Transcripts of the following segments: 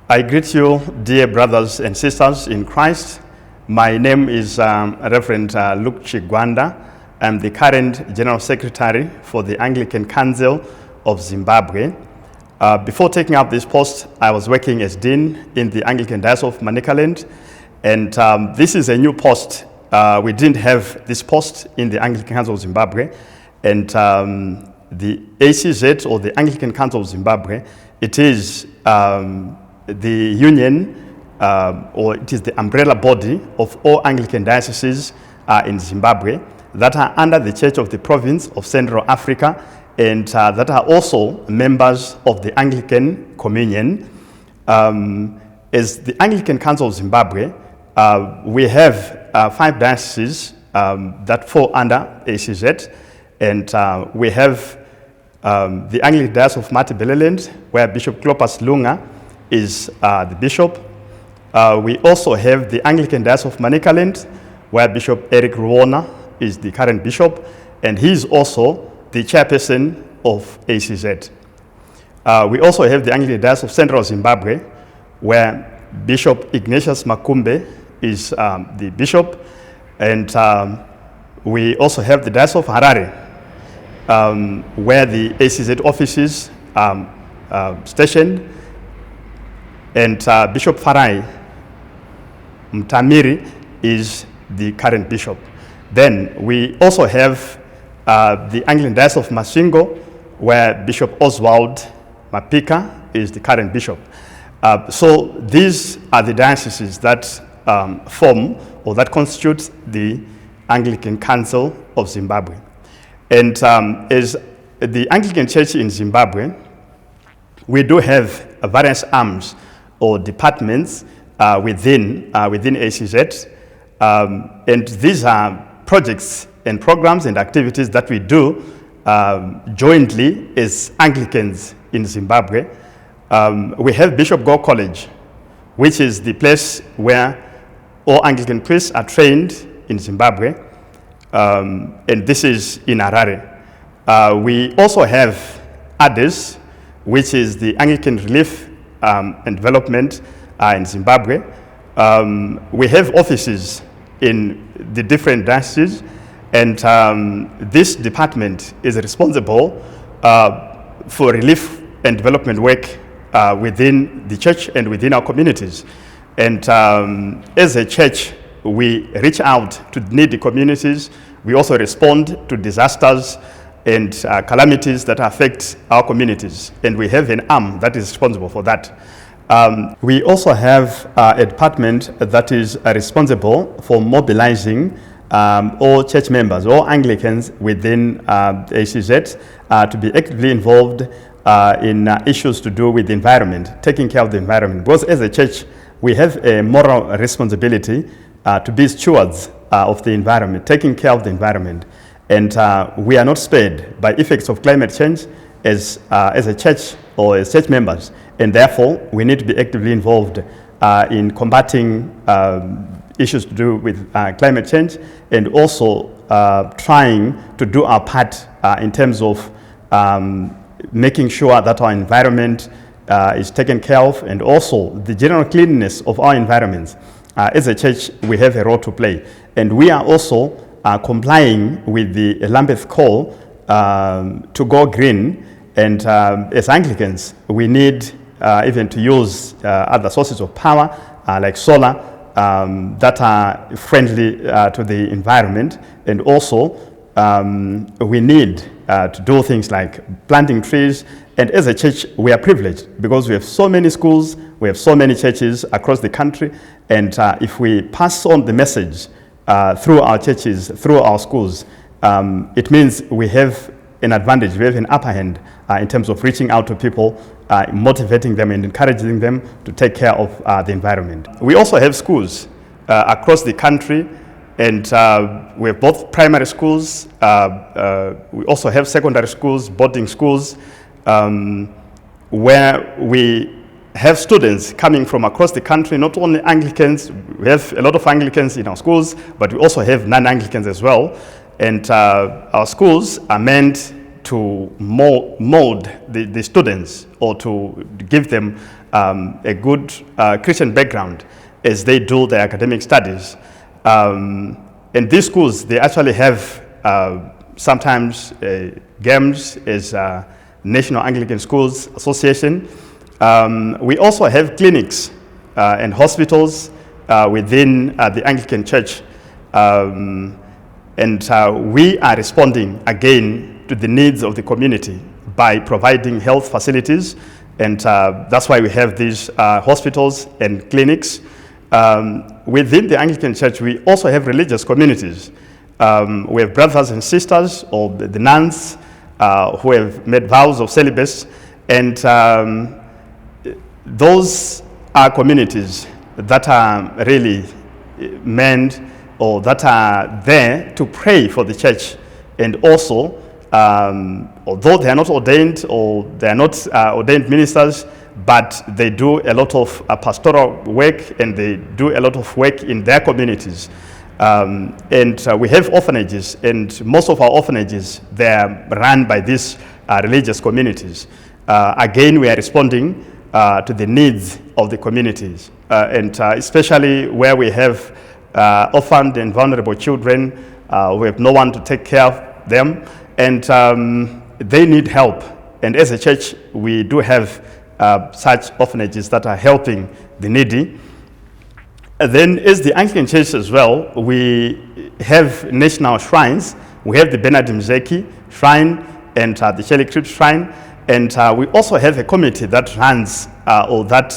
I greet you, dear brothers and sisters in Christ. My name is Reverend Luke Chigwanda. I'm the current General Secretary for the Anglican Council of Zimbabwe. Before taking up this post, I was working as Dean in the Anglican Diocese of Manicaland, and this is a new post. We didn't have this post in the Anglican Council of Zimbabwe, and the ACZ, or the Anglican Council of Zimbabwe, it is the union, or it is the umbrella body of all Anglican dioceses in Zimbabwe that are under the Church of the Province of Central Africa, and that are also members of the Anglican Communion. As the Anglican Council of Zimbabwe, we have 5 dioceses that fall under ACZ, and we have the Anglican Diocese of Matabeleland, where Bishop Clopas Lunga is the bishop. We also have the Anglican Diocese of Manicaland, where Bishop Eric Ruona is the current bishop, and he is also the chairperson of ACZ. We also have the Anglican Diocese of Central Zimbabwe, where Bishop Ignatius Makumbe is the bishop, and we also have the Diocese of Harare, where the ACZ offices are stationed, and Bishop Farai Mtamiri is the current bishop. Then we also have the Anglican Diocese of Masvingo, where Bishop Oswald Mapika is the current bishop. So these are the dioceses that form or that constitute the Anglican Council of Zimbabwe. And as the Anglican Church in Zimbabwe, we do have various arms or departments within ACZ, and these are projects and programs and activities that we do jointly as Anglicans in Zimbabwe. We have Bishop Gore College, which is the place where all Anglican priests are trained in Zimbabwe, and this is in Harare. We also have ADES, which is the Anglican Relief and Development in Zimbabwe. We have offices in the different dioceses, and this department is responsible for relief and development work within the church and within our communities. And as a church, we reach out to needy communities. We also respond to disasters and calamities that affect our communities, and we have an arm that is responsible for that. We also have a department that is responsible for mobilizing all church members, all Anglicans within ACZ to be actively involved in issues to do with the environment, taking care of the environment. Because as a church, we have a moral responsibility to be stewards of the environment, taking care of the environment. And we are not spared by effects of climate change as a church or as church members. And therefore, we need to be actively involved in combating issues to do with climate change, and also trying to do our part in terms of making sure that our environment is taken care of, and also the general cleanliness of our environments. As a church, we have a role to play. And we are also complying with the Lambeth call to go green. And as Anglicans, we need even to use other sources of power like solar that are friendly to the environment. And also, we need to do things like planting trees. And as a church, we are privileged because we have so many schools, we have so many churches across the country. And if we pass on the message through our churches, through our schools, it means we have an advantage, we have an upper hand in terms of reaching out to people, motivating them and encouraging them to take care of the environment. We also have schools across the country, and we have both primary schools, we also have secondary schools, boarding schools, where we have students coming from across the country, not only Anglicans. We have a lot of Anglicans in our schools, but we also have non-Anglicans as well. And our schools are meant to mold the students, or to give them a good Christian background as they do their academic studies. In these schools, they actually have sometimes games as National Anglican Schools Association. We also have clinics and hospitals within the Anglican Church. And we are responding again to the needs of the community by providing health facilities. And that's why we have these hospitals and clinics. Within the Anglican Church, we also have religious communities. We have brothers and sisters, or the nuns, who have made vows of celibacy. And those are communities that are really meant, or that are there to pray for the church. And also, although they are not ordained, or they are not ordained ministers, but they do a lot of pastoral work, and they do a lot of work in their communities. And we have orphanages, and most of our orphanages, they are run by these religious communities. Again, we are responding to the needs of the communities, and especially where we have orphaned and vulnerable children, we have no one to take care of them, and they need help. And as a church, we do have such orphanages that are helping the needy. And then as the Anglican Church as well, we have national shrines. We have the Bernard Mzeki Shrine and the Shelley Crypt Shrine. And we also have a committee that runs or that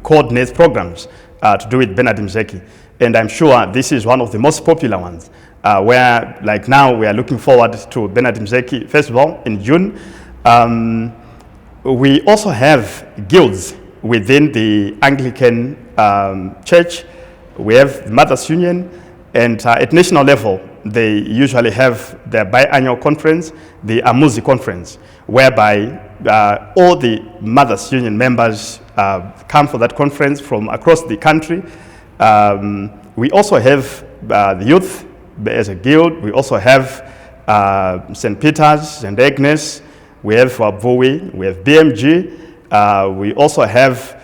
coordinates programs to do with Bernard Mzeki. And I'm sure this is one of the most popular ones, where like now we are looking forward to Bernard Mzeki Festival in June. We also have guilds within the Anglican Church. We have the Mothers Union, and at national level, they usually have their biannual conference, the Amuzi Conference, whereby all the Mothers Union members come for that conference from across the country. We also have the youth as a guild. We also have St. Peter's, St. Agnes. We have Vui, we have BMG. We also have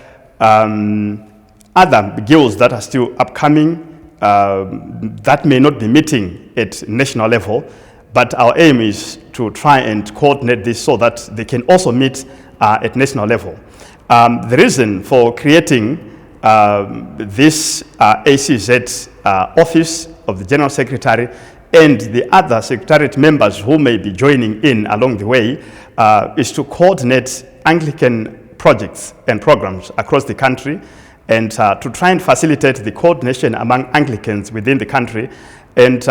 other guilds that are still upcoming that may not be meeting at national level, but our aim is to try and coordinate this so that they can also meet at national level. The reason for creating this ACZ office of the General Secretary and the other Secretariat members who may be joining in along the way is to coordinate Anglican projects and programs across the country, and to try and facilitate the coordination among Anglicans within the country. And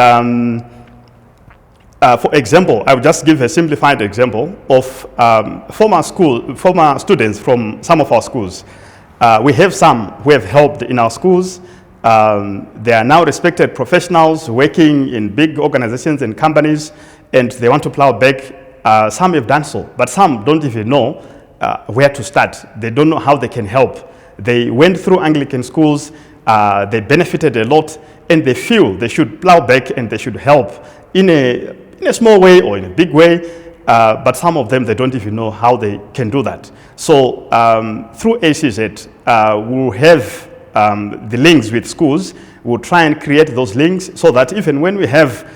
for example, I will just give a simplified example of former students from some of our schools. We have some who have helped in our schools. They are now respected professionals working in big organizations and companies, and they want to plow back. Some have done so, but some don't even know where to start. They don't know how they can help. They went through Anglican schools, they benefited a lot, and they feel they should plow back and they should help in a small way or in a big way, but some of them, they don't even know how they can do that. So through ACZ, we'll have the links with schools. We'll try and create those links so that even when we have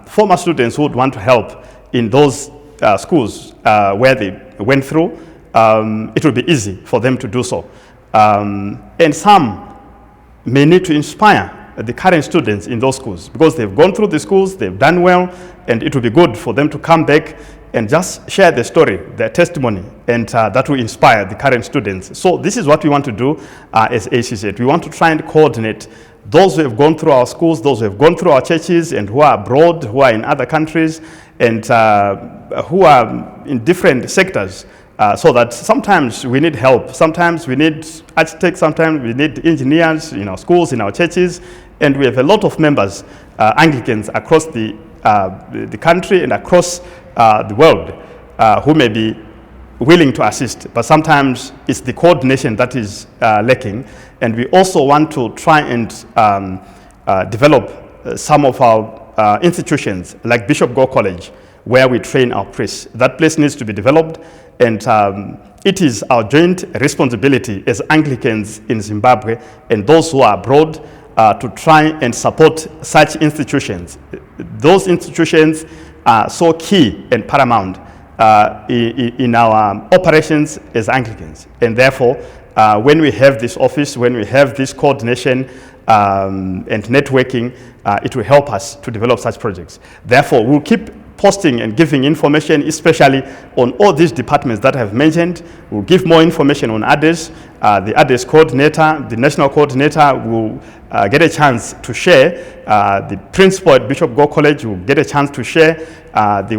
former students who would want to help in those schools where they went through, it will be easy for them to do so. And some may need to inspire the current students in those schools because they've gone through the schools, they've done well, and it will be good for them to come back and just share their story, their testimony, and that will inspire the current students. So this is what we want to do as ACZ. We want to try and coordinate those who have gone through our schools, those who have gone through our churches, and who are abroad, who are in other countries, and who are in different sectors. So that sometimes we need help, sometimes we need architects, sometimes we need engineers in our schools, in our churches, and we have a lot of members, Anglicans across the country and across the world who may be willing to assist, but sometimes it's the coordination that is lacking. And we also want to try and develop some of our institutions like Bishop Gore College, where we train our priests. That place needs to be developed, and it is our joint responsibility as Anglicans in Zimbabwe and those who are abroad to try and support such institutions. Those institutions are so key and paramount in our operations as Anglicans. And therefore, when we have this office, when we have this coordination and networking, it will help us to develop such projects. Therefore, we'll keep posting and giving information, especially on all these departments that I have mentioned. We'll give more information on others. The others coordinator, the national coordinator will get a chance to share. The principal at Bishop Go College will get a chance to share. The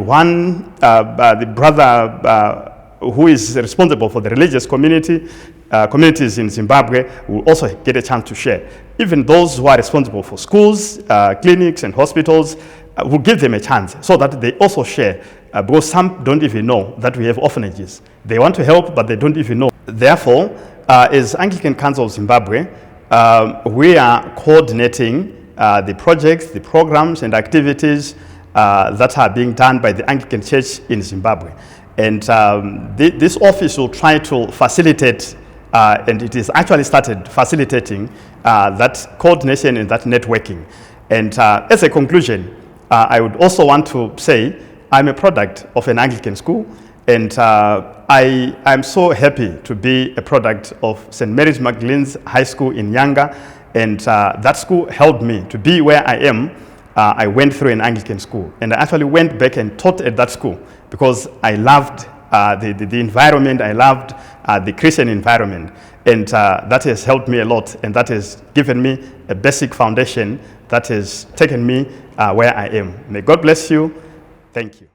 brother who is responsible for the religious communities in Zimbabwe will also get a chance to share. Even those who are responsible for schools, clinics, and hospitals, we'll give them a chance so that they also share, because some don't even know that we have orphanages. They want to help, but they don't even know. Therefore, as Anglican Council of Zimbabwe, we are coordinating the projects, the programs, and activities that are being done by the Anglican Church in Zimbabwe. And this office will try to facilitate, and it is actually started facilitating that coordination and that networking. And as a conclusion, I would also want to say I'm a product of an Anglican school, and I'm so happy to be a product of St. Mary's Magdalene's High School in Nyanga, and that school helped me to be where I am. I went through an Anglican school, and I actually went back and taught at that school because I loved the environment, I loved the Christian environment, and that has helped me a lot, and that has given me a basic foundation that has taken me where I am. May God bless you. Thank you.